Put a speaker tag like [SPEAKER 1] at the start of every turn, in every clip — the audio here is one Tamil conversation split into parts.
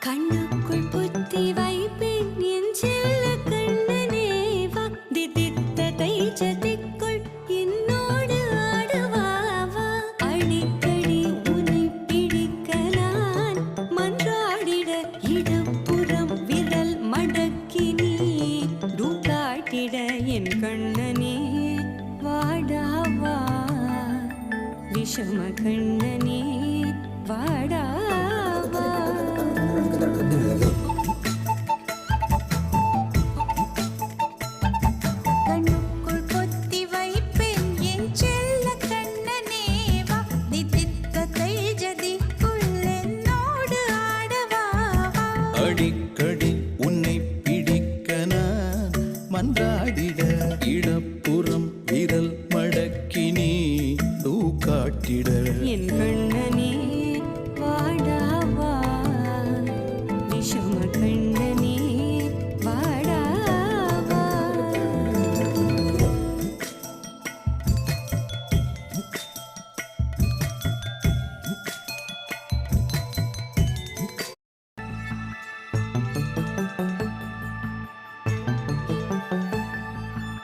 [SPEAKER 1] கண்ணுக்குள் புத்தி வைப்பேன் என் செல்ல கண்ணனே வா திதித்த தைச்சதிக்குள் என்னோடு ஆடுவாவா அடிக்கடி உன்னை பிடிக்க நான் மன்றாடிட இடப்புறம் விரல் மடக்கி நீ தூக்காட்டிட என் கண்ணனே வாடாவா விஷம கண்ணனே வாடாவா கண்ணுக்குள் பொத்தி வைப்பேன் என் செல்ல கண்ணனே வா திதித்த தைஜதிக்குள் என்னோடு ஆடவா
[SPEAKER 2] அடிக்கடி உன்னை பிடிக்க நான் மன்றாடிட இடப்புறம் விரல் மடக்கி நீ தூக்காட்டிட
[SPEAKER 1] என் கண்ணனே வாடாவா விஷம கண்ணனே வாடாவா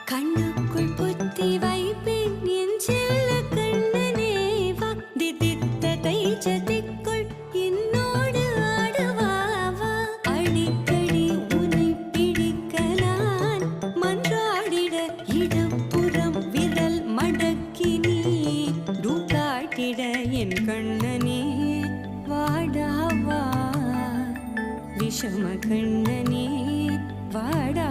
[SPEAKER 1] கண்ணுக்குள் புத்தி வைப்பேன் என் செல்ல கண்ணனே வா திதித்த தைச்சதிக்குள் என்னோடு ஆடுவாவா அடிக்கடி உன்னை பிடிக்க நான் மன்றாடிட இடப்புறம் விரல் மடக்கி நீ தூக்காட்டிட என் கண்ணனே வாடாவா விஷம கண்ணனே வாடா